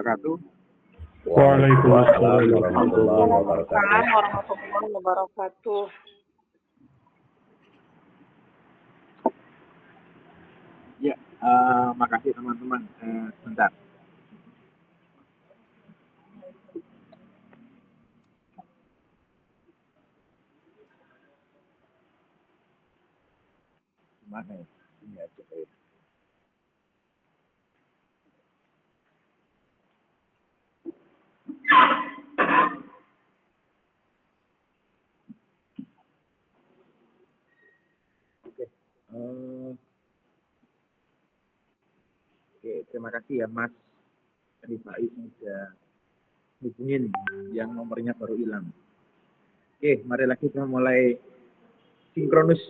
Wabarakatuh. Waalaikumsalam warahmatullahi wabarakatuh. Waalaikumsalam warahmatullahi wabarakatuh. Ya, makasih teman-teman. Sebentar. Gimana ya? Ini aja ya. Oke. Oke, terima kasih ya Mas Rifai sudah hubungin yang nomornya baru hilang. Oke, mari lagi kita mulai sinkronus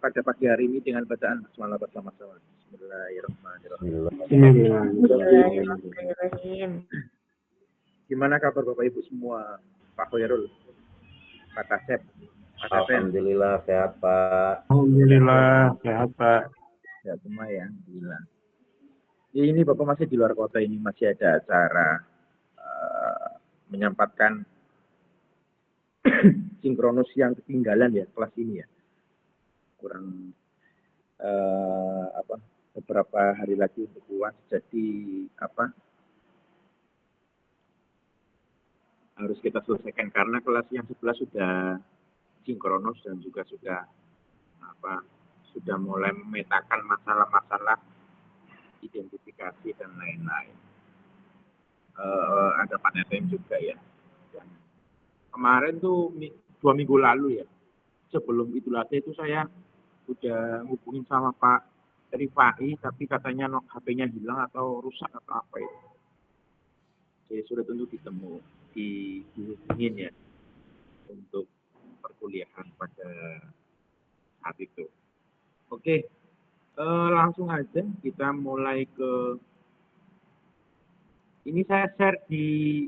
pada pagi hari ini dengan bacaan basmalah bersama-sama. Bismillahirrahmanirrahim. Bismillahirrahmanirrahim. Gimana kabar Bapak Ibu semua? Pak Khairul, Pak Kasep, Pak Tepen. Alhamdulillah sehat Pak. Alhamdulillah sehat Pak. Ya semua ya, alhamdulillah. Ya, ini Bapak masih di luar kota, ini masih ada acara menyampaikan sinkronus yang ketinggalan ya kelas ini ya. Kurang beberapa hari lagi untuk UAS, jadi harus kita selesaikan karena kelas yang 11 sudah sinkronus dan juga sudah mulai memetakan masalah-masalah identifikasi dan lain-lain. Ada Pak Netem juga ya. Dan kemarin tuh 2 minggu lalu ya, sebelum Idul Adha itu saya udah hubungin sama Pak Rifai, tapi katanya HP-nya hilang atau rusak atau apa itu. Jadi sudah tentu dihubungin ya untuk perkuliahan pada saat itu. Oke, langsung aja kita mulai ke ini. Saya share di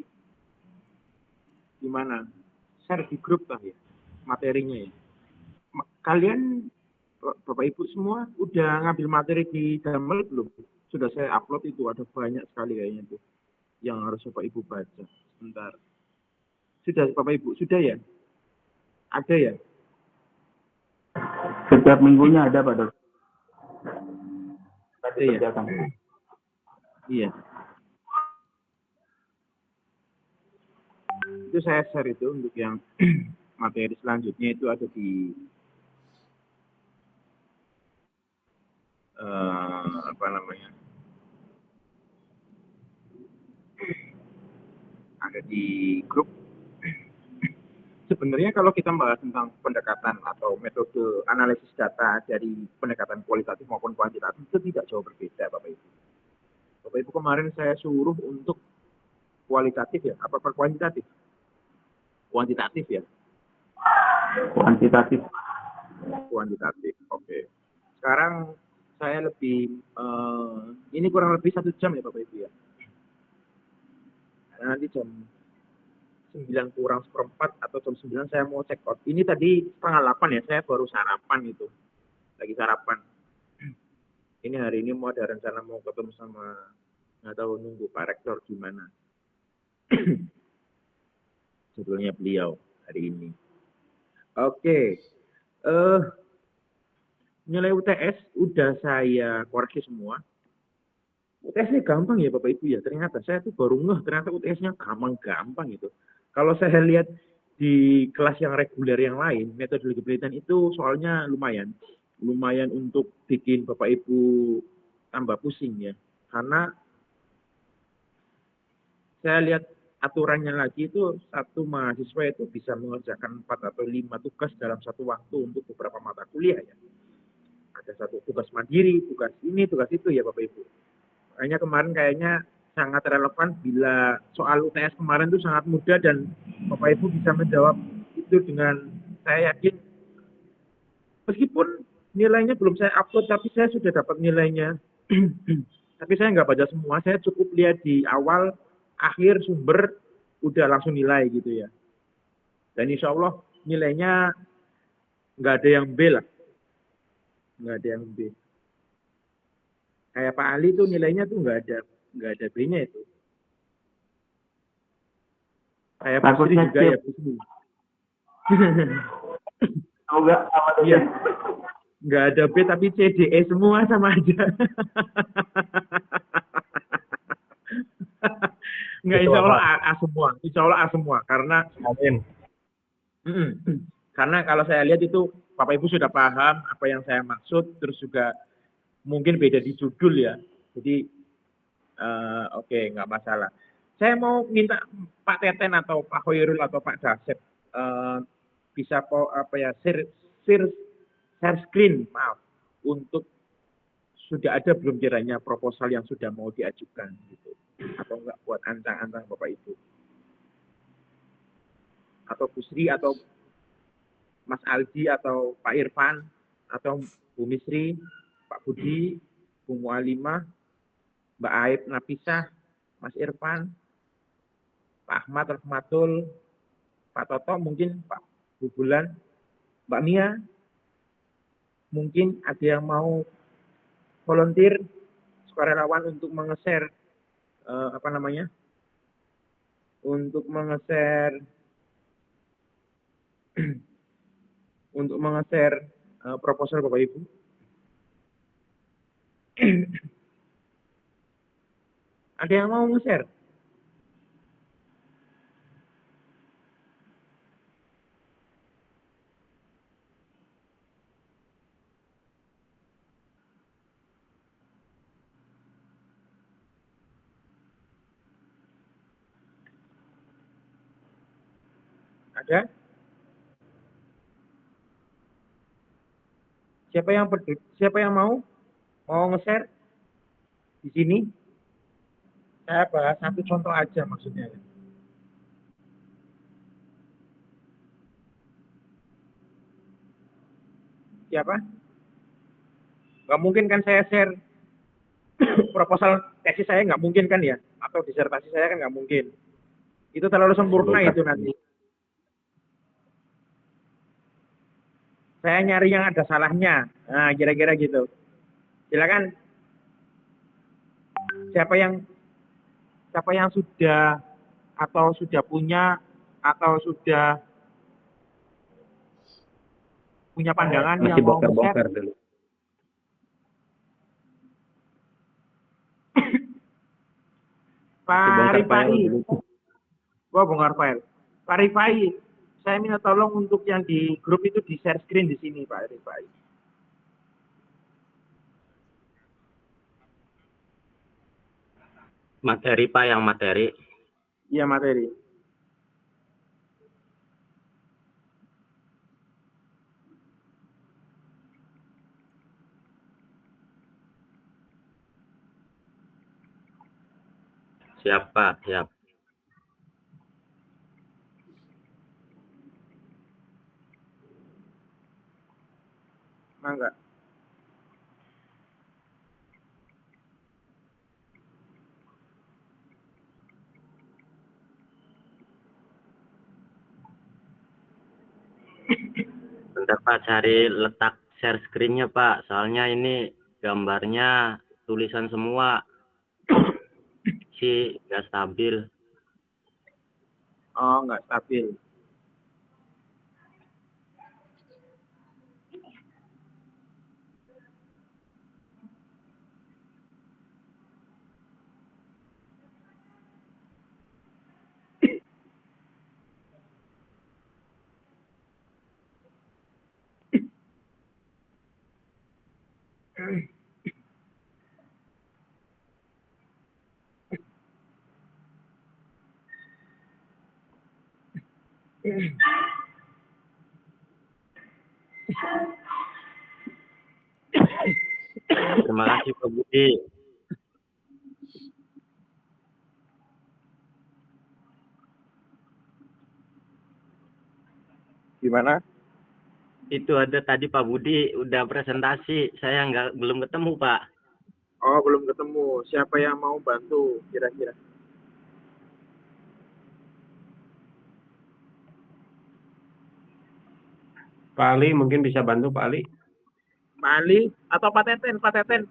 mana? Share di grup lah ya materinya ya. Kalian Bapak Ibu semua udah ngambil materi di Damel belum? Sudah saya upload itu, ada banyak sekali kayaknya tuh yang harus Bapak Ibu baca. Sebentar. Sudah Bapak Ibu, sudah ya? Ada ya? Setiap minggunya ada Pak Dok. Ada ya? Iya. Itu saya share itu untuk yang materi selanjutnya itu ada di ada di grup. Sebenarnya kalau kita membahas tentang pendekatan atau metode analisis data dari pendekatan kualitatif maupun kuantitatif itu tidak jauh berbeda Bapak Ibu. Bapak Ibu kemarin saya suruh untuk kualitatif ya, apa kuantitatif? Kuantitatif ya? Kuantitatif. Kuantitatif, oke. Sekarang saya lebih, ini kurang lebih 1 jam ya Bapak Ibu ya. Nanti jam 9 kurang seperempat atau jam 9 saya mau check out. Ini tadi 7:30 ya, saya baru sarapan itu. Lagi sarapan. Ini hari ini mau ada rencana mau ketemu sama, nggak tahu nunggu Pak Rektor gimana. Judulnya beliau hari ini. Oke. Nilai UTS udah saya koreksi semua. UTS-nya gampang ya Bapak Ibu ya. Ternyata saya tuh baru ngeh ternyata UTS-nya gampang gitu. Kalau saya lihat di kelas yang reguler yang lain, metode penelitian itu soalnya lumayan untuk bikin Bapak Ibu tambah pusing ya. Karena saya lihat aturannya lagi itu satu mahasiswa itu bisa mengerjakan 4 atau 5 tugas dalam satu waktu untuk beberapa mata kuliah ya. Ada satu tugas mandiri, tugas ini, tugas itu ya Bapak Ibu. Makanya kemarin kayaknya sangat relevan bila soal UTS kemarin itu sangat mudah dan Bapak Ibu bisa menjawab itu dengan, saya yakin meskipun nilainya belum saya upload tapi saya sudah dapat nilainya. Tapi saya nggak baca semua, saya cukup lihat di awal, akhir, sumber, udah langsung nilai gitu ya. Dan insya Allah nilainya nggak ada yang B lah. Nggak ada yang B. Kayak Pak Ali tuh nilainya tuh nggak ada B-nya itu. Saya Busri Takutnya juga chip. ya Busri. Semoga sama Iya. Nggak ada B tapi C, D, E semua sama aja. Nggak, Itu insya Allah apa? A semua. Insya Allah A semua. Amin. Karena kalau saya lihat itu Bapak Ibu sudah paham apa yang saya maksud, terus juga mungkin beda di judul ya. Jadi oke, nggak masalah. Saya mau minta Pak Teten atau Pak Hoirul atau Pak Dasep bisa share screen, maaf, untuk sudah ada belum kiranya proposal yang sudah mau diajukan gitu, atau enggak buat ancang-ancang Bapak Ibu, atau Busri atau Mas Aldi atau Pak Irfan atau Bu Misri, Pak Budi, Bu Mualimah, Mbak Aib Napisah, Mas Irfan, Pak Ahmad Rahmatul, Pak Toto mungkin, Pak Bubulan, Mbak Mia, mungkin ada yang mau volunteer sukarelawan untuk mengeser untuk mengeser proposal Bapak Ibu. Ada yang mau nge-share? Ada? Siapa yang mau nge-share di sini? Saya bahas satu contoh aja maksudnya. Siapa? Nggak mungkin kan saya share proposal tesis saya, nggak mungkin kan ya? Atau disertasi saya kan nggak mungkin. Itu terlalu sempurna itu nanti. Saya nyari yang ada salahnya. Nah, kira-kira gitu. Silakan. Siapa yang sudah atau sudah punya atau sudah punya pandangan yang Masih mau bongkar-bongkar share? dulu. Pak Rifai. Dulu. Wah, bongkar file. Pak Rifai, saya minta tolong untuk yang di grup itu di share screen di sini, Pak Rifai. Materi Pak, yang materi. Iya, materi. Siap Pak, siap. Mangga. Bentar Pak, cari letak share screen-nya Pak. Soalnya ini gambarnya tulisan semua. Nggak stabil. Oh, nggak stabil. Terima kasih Pak Budi. Gimana? Itu ada tadi Pak Budi udah presentasi. Saya belum ketemu Pak. Oh, belum ketemu. Siapa yang mau bantu kira-kira? Pak Ali mungkin bisa bantu Pak Ali. Pak Ali atau Pak Teten? Pak Teten.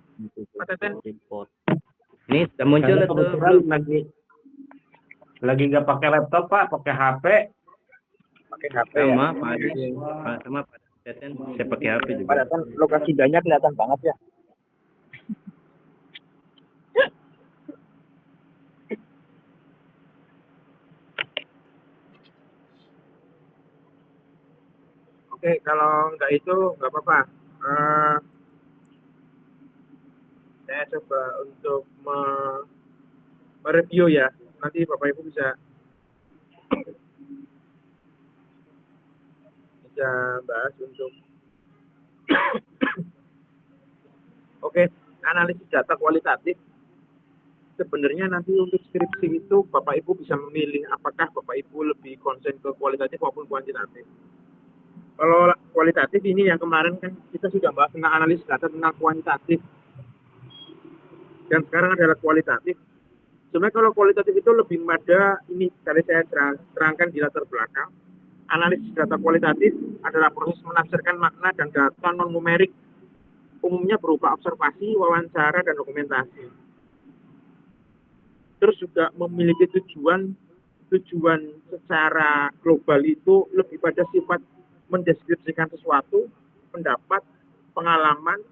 Ini sudah muncul Saya itu kebetulan belum? lagi Lagi nggak pakai laptop Pak, pakai HP. Pakai HP ya. Sama Pak Adi, sama Pak Daten, saya pakai HP juga. Padahal kan lokasi banyak kelihatan banget ya. Oke, kalau nggak itu nggak apa-apa. Saya coba untuk mereview ya. Nanti Bapak Ibu bisa bahas untuk oke, analisis data kualitatif. Sebenarnya nanti untuk skripsi itu Bapak Ibu bisa memilih apakah Bapak Ibu lebih konsen ke kualitatif maupun kuantitatif. Kalau kualitatif ini yang kemarin kan kita sudah bahas tentang analisis data tentang kuantitatif. Dan sekarang adalah kualitatif. Sebenarnya kalau kualitatif itu lebih pada ini tadi saya terangkan di latar belakang. Analisis data kualitatif adalah proses menafsirkan makna dan data non-numerik, umumnya berupa observasi, wawancara, dan dokumentasi. Terus juga memiliki tujuan secara global itu lebih pada sifat mendeskripsikan sesuatu, pendapat, pengalaman,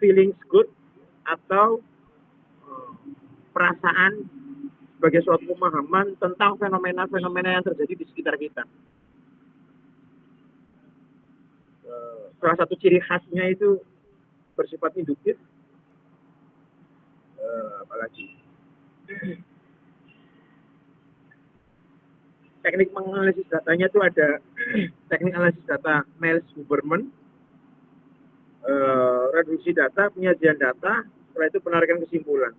feelings good, atau perasaan sebagai suatu pemahaman tentang fenomena-fenomena yang terjadi di sekitar kita. Salah satu ciri khasnya itu bersifat induktif. Apalagi teknik menganalisis datanya itu ada teknik analisis data Niels Huberman, reduksi data, penyajian data, setelah itu penarikan kesimpulan.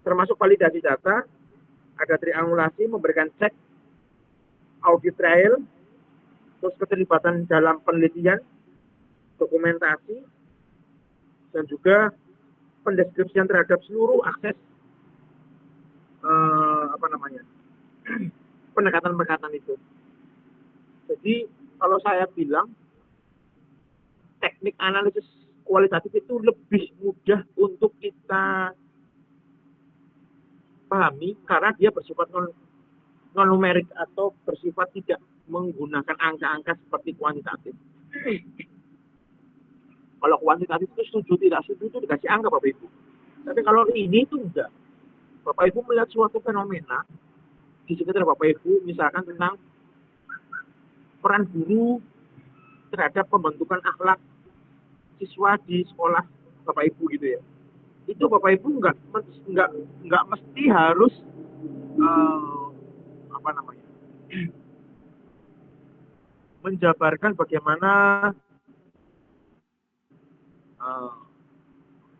Termasuk validasi data, ada triangulasi, memberikan cek, audit trail, terus keterlibatan dalam penelitian, dokumentasi, dan juga pendeskripsian terhadap seluruh akses pendekatan-pendekatan itu. Jadi kalau saya bilang teknik analisis kualitatif itu lebih mudah untuk kita pahami karena dia bersifat non-numerik atau bersifat tidak menggunakan angka-angka seperti kuantitatif. Kalau kuantitatif itu setuju tidak setuju itu dikasih angka Bapak Ibu. Tapi kalau ini itu enggak. Bapak Ibu melihat suatu fenomena di sekitar Bapak Ibu, misalkan tentang peran guru terhadap pembentukan akhlak siswa di sekolah Bapak Ibu gitu ya. Itu Bapak Ibu enggak mesti harus menjabarkan bagaimana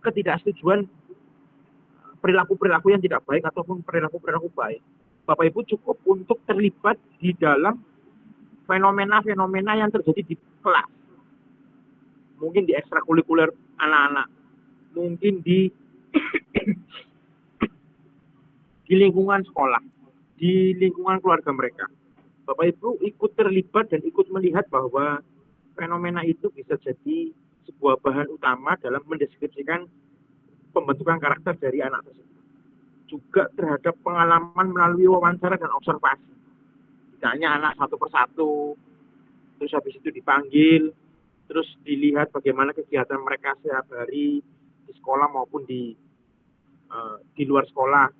ketidaksetujuan perilaku-perilaku yang tidak baik ataupun perilaku-perilaku baik. Bapak Ibu cukup untuk terlibat di dalam fenomena-fenomena yang terjadi di kelas. Mungkin di ekstrakurikuler anak-anak. Mungkin di lingkungan sekolah. Di lingkungan keluarga mereka. Bapak Ibu ikut terlibat dan ikut melihat bahwa fenomena itu bisa jadi sebuah bahan utama dalam mendeskripsikan pembentukan karakter dari anak tersebut. Juga terhadap pengalaman melalui wawancara dan observasi. Misalnya anak satu persatu, terus habis itu dipanggil, terus dilihat bagaimana kegiatan mereka sehari-hari di sekolah maupun di luar sekolah,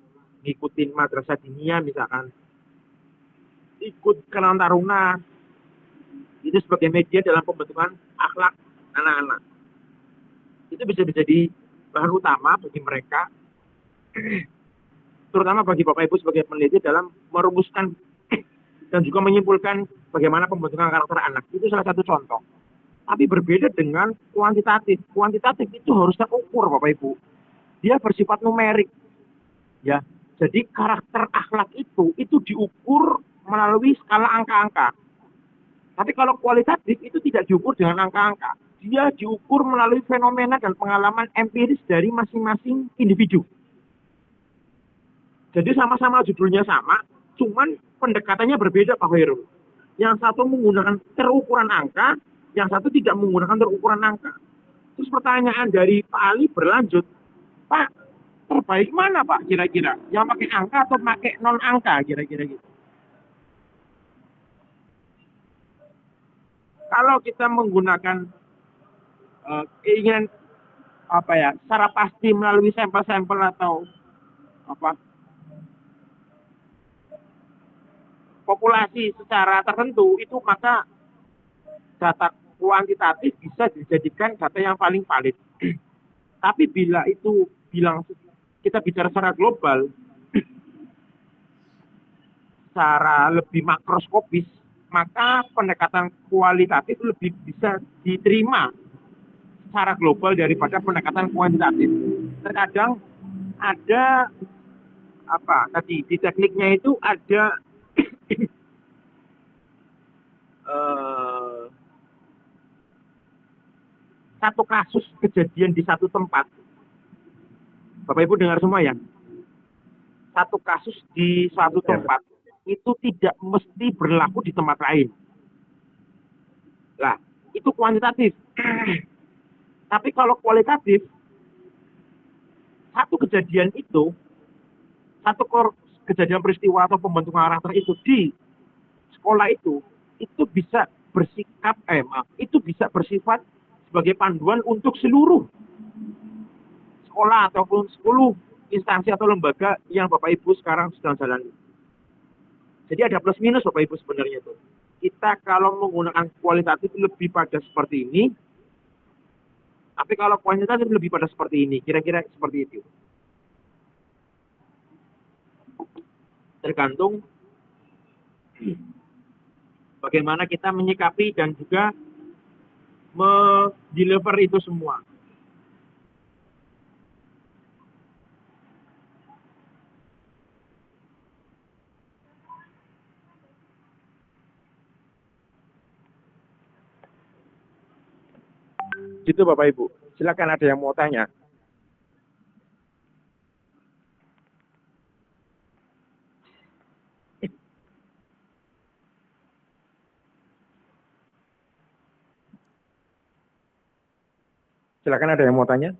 ngikutin madrasah diniyah misalkan, ikut Karang Taruna, itu sebagai media dalam pembentukan akhlak anak-anak. Itu bisa menjadi bahan utama bagi mereka, terutama bagi Bapak Ibu sebagai peneliti dalam merumuskan dan juga menyimpulkan bagaimana pembentukan karakter anak. Itu salah satu contoh. Tapi berbeda dengan kuantitatif. Kuantitatif itu harus terukur Bapak Ibu. Dia bersifat numerik. Ya, jadi karakter akhlak itu diukur melalui skala angka-angka. Tapi kalau kualitatif itu tidak diukur dengan angka-angka. Dia diukur melalui fenomena dan pengalaman empiris dari masing-masing individu. Jadi sama-sama judulnya sama, cuman pendekatannya berbeda Pak Hoirul. Yang satu menggunakan terukuran angka, yang satu tidak menggunakan terukuran angka. Terus pertanyaan dari Pak Ali berlanjut, Pak, terbaik mana Pak kira-kira? Yang pakai angka atau pakai non angka kira-kira gitu? Kalau kita menggunakan keinginan apa ya, secara pasti melalui sampel-sampel atau apa populasi secara tertentu itu, maka data kuantitatif bisa dijadikan data yang paling valid. Tapi bila itu kita bicara secara global, secara lebih makroskopis, maka pendekatan kualitatif lebih bisa diterima secara global daripada pendekatan kuantitatif. Terkadang ada apa tadi di tekniknya itu ada satu kasus kejadian di satu tempat. Bapak Ibu dengar semua ya? Satu kasus di suatu tempat itu tidak mesti berlaku di tempat lain. Nah, itu kuantitatif. Tapi kalau kualitatif, satu kejadian itu, kejadian peristiwa atau pembentukan karakter itu di sekolah itu bisa itu bisa bersifat sebagai panduan untuk seluruh sekolah ataupun 10 instansi atau lembaga yang Bapak Ibu sekarang sedang jalani. Jadi ada plus minus Bapak Ibu sebenarnya itu. Kita kalau menggunakan kualitatif lebih pada seperti ini, tapi kalau kuantitatif lebih pada seperti ini, kira-kira seperti itu. Tergantung bagaimana kita menyikapi dan juga mendeliver itu semua. Gitu Bapak Ibu. Silakan ada yang mau tanya. Silakan ada yang mau tanya.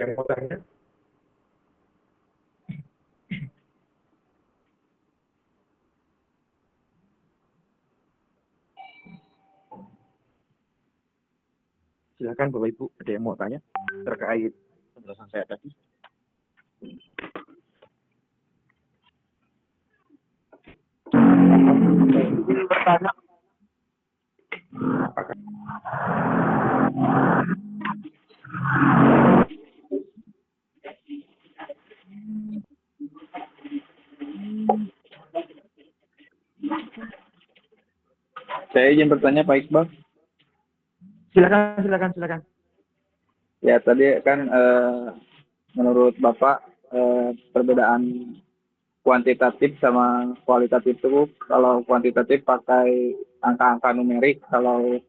Yang mau tanya? Silakan Bapak Ibu, ada yang mau tanya terkait penjelasan saya tadi? Ingin bertanya? Apakah Saya izin bertanya Pak Iqbal. silakan. Ya tadi kan menurut Bapak perbedaan kuantitatif sama kualitatif itu, kalau kuantitatif pakai angka-angka numerik, kalau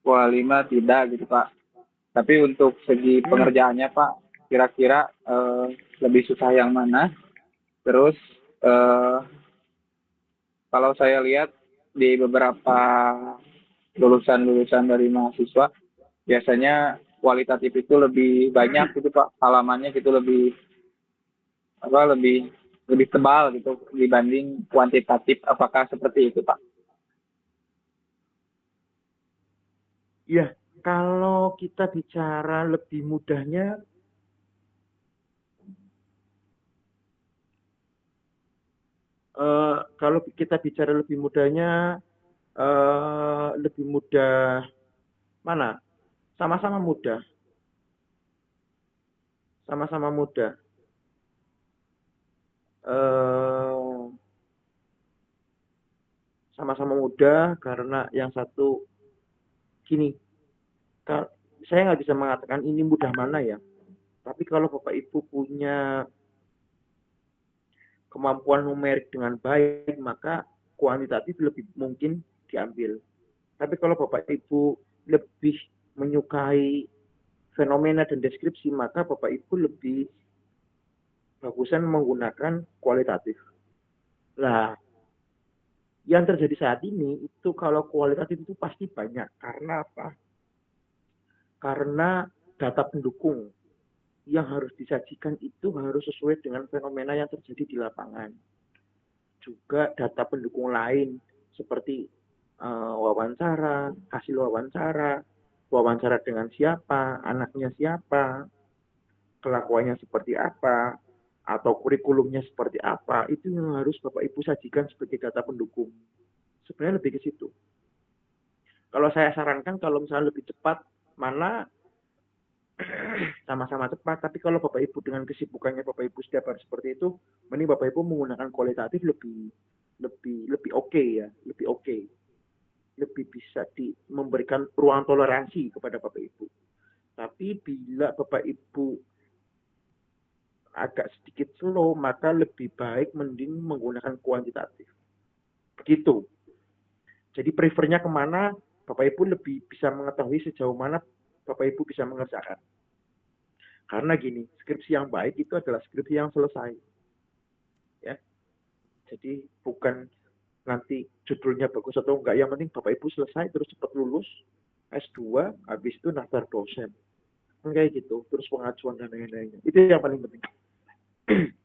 kualima tidak gitu Pak. Tapi untuk segi pengerjaannya Pak, kira-kira lebih susah yang mana? Terus kalau saya lihat di beberapa lulusan dari mahasiswa, biasanya kualitatif itu lebih banyak gitu Pak, halamannya gitu lebih lebih tebal gitu dibanding kuantitatif. Apakah seperti itu Pak? Iya, kalau kita bicara lebih mudahnya, lebih mudah mana? Sama-sama mudah. eh, sama-sama muda karena yang satu gini, saya nggak bisa mengatakan ini mudah mana ya. Tapi kalau Bapak Ibu punya kemampuan numerik dengan baik, maka kuantitatif lebih mungkin diambil. Tapi kalau Bapak Ibu lebih menyukai fenomena dan deskripsi, maka Bapak Ibu lebih bagusan menggunakan kualitatif. Nah, yang terjadi saat ini itu kalau kualitatif itu pasti banyak. Karena apa? Karena data pendukung yang harus disajikan itu harus sesuai dengan fenomena yang terjadi di lapangan. Juga data pendukung lain seperti wawancara, hasil wawancara, wawancara dengan siapa, anaknya siapa, kelakuannya seperti apa, atau kurikulumnya seperti apa, itu yang harus Bapak Ibu sajikan sebagai data pendukung. Sebenarnya lebih ke situ. Kalau saya sarankan kalau misalnya lebih cepat, mana sama-sama cepat. Tapi kalau Bapak Ibu dengan kesibukannya Bapak Ibu setiap hari seperti itu, mending Bapak Ibu menggunakan kualitatif lebih oke ya, lebih oke, lebih bisa memberikan ruang toleransi kepada Bapak Ibu. Tapi bila Bapak Ibu agak sedikit slow, maka lebih baik mending menggunakan kuantitatif. Begitu. Jadi prefernya kemana, Bapak Ibu lebih bisa mengetahui sejauh mana Bapak Ibu bisa mengerjakan. Karena gini, skripsi yang baik itu adalah skripsi yang selesai. Ya. Jadi bukan nanti judulnya bagus atau enggak, yang penting Bapak Ibu selesai terus cepat lulus S2, habis itu daftar dosen. Kayak gitu, terus pengajuan dan lain-lainnya. Itu yang paling penting.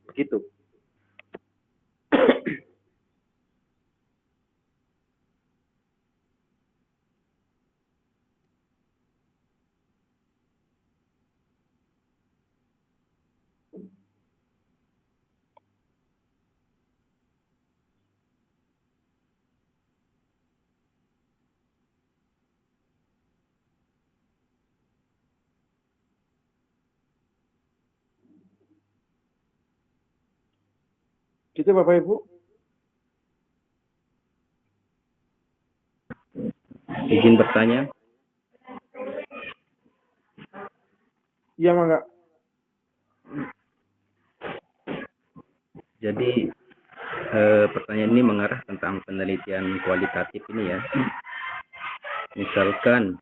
Begitu. Gitu Bapak Ibu. Izin bertanya. Iya, Mangga. Jadi pertanyaan ini mengarah tentang penelitian kualitatif ini ya. Misalkan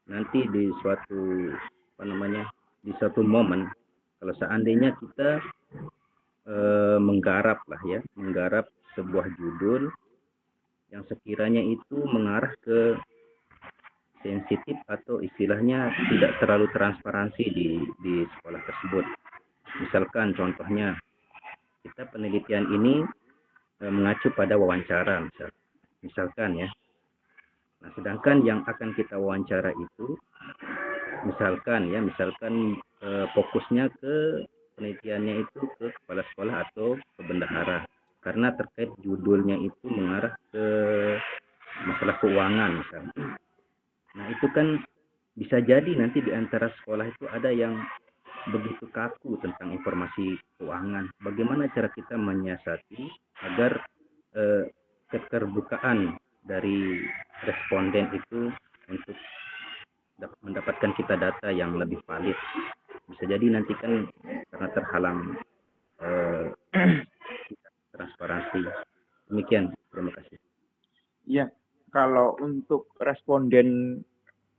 nanti di suatu di suatu momen, kalau seandainya kita menggarap sebuah judul yang sekiranya itu mengarah ke sensitif atau istilahnya tidak terlalu transparansi di sekolah tersebut. Misalkan contohnya kita penelitian ini mengacu pada wawancara misalkan ya. Nah, sedangkan yang akan kita wawancara itu misalkan fokusnya ke penelitiannya itu ke kepala sekolah atau ke bendahara karena terkait judulnya itu mengarah ke masalah keuangan misalnya. Nah, itu kan bisa jadi nanti di antara sekolah itu ada yang begitu kaku tentang informasi keuangan. Bagaimana cara kita menyiasati agar keterbukaan dari responden itu untuk mendapatkan kita data yang lebih valid. Bisa jadi nanti kan karena terhalang transparansi. Demikian, terima kasih. Iya, kalau untuk responden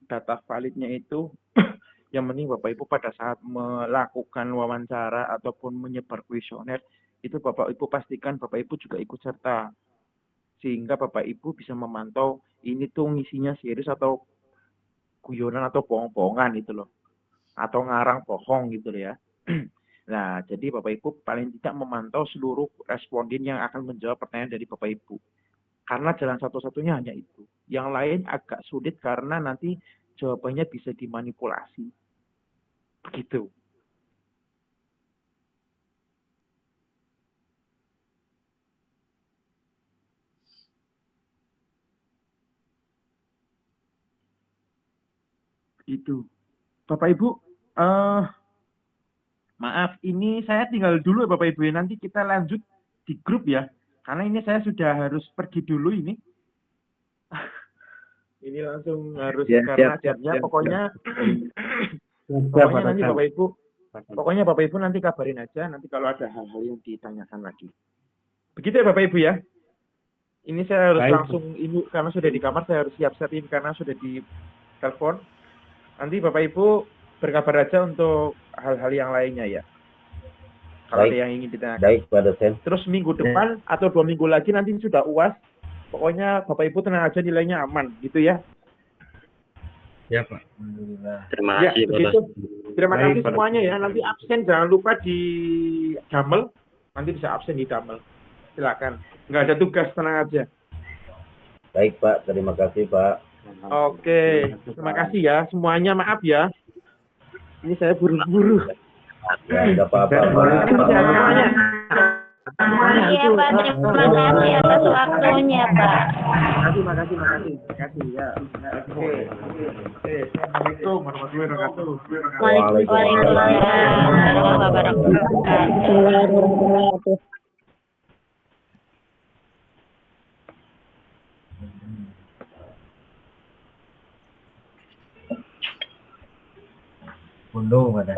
data validnya itu, yang penting Bapak Ibu pada saat melakukan wawancara ataupun menyebar kuesioner, itu Bapak Ibu pastikan Bapak Ibu juga ikut serta. Sehingga Bapak Ibu bisa memantau ini tuh ngisinya serius atau guyonan atau bohong-bohongan gitu loh. Atau ngarang bohong gitu loh ya. Nah, jadi Bapak Ibu paling tidak memantau seluruh responden yang akan menjawab pertanyaan dari Bapak Ibu. Karena jalan satu-satunya hanya itu. Yang lain agak sulit karena nanti jawabannya bisa dimanipulasi. Begitu. Itu. Bapak Ibu, Maaf, ini saya tinggal dulu ya Bapak Ibu ya. Nanti kita lanjut di grup ya. Karena ini saya sudah harus pergi dulu ini. Ini langsung harus Ya, karena siap, jamnya siap, pokoknya Siap, Pak nanti Dokter. Bapak Ibu pokoknya Bapak Ibu nanti kabarin aja nanti kalau ada hal-hal yang ditanyakan lagi. Begitu ya Bapak Ibu ya. Ini saya harus Baik. langsung ini karena sudah di kamar saya harus siap-siap ini karena sudah di telepon. Nanti Bapak Ibu berkabar aja untuk hal-hal yang lainnya ya. Kalau Baik. ada yang ingin ditanyakan. Baik, Pak dosen. Terus minggu depan atau 2 minggu lagi nanti sudah UAS. Pokoknya Bapak Ibu tenang aja nilainya aman gitu ya. Ya, Pak. Terima Ya, kasih Pak begitu. Dosen. Terima Baik, kasih Pak. semuanya ya. Nanti absen jangan lupa di Damel. Nanti bisa absen di Damel. Silakan. Nggak ada tugas, tenang aja. Baik, Pak. Terima kasih, Pak. Oke. Terima kasih ya semuanya. Maaf ya. Ini saya buru-buru. Ya, nggak apa-apa, Pak. Terima kasih ya semuanya. Iya Pak, terima kasih atas waktunya Pak. Terima kasih ya. Oke. Assalamualaikum warahmatullahi wabarakatuh. Waalaikumsalam warahmatullahi wabarakatuh. Gunung ada.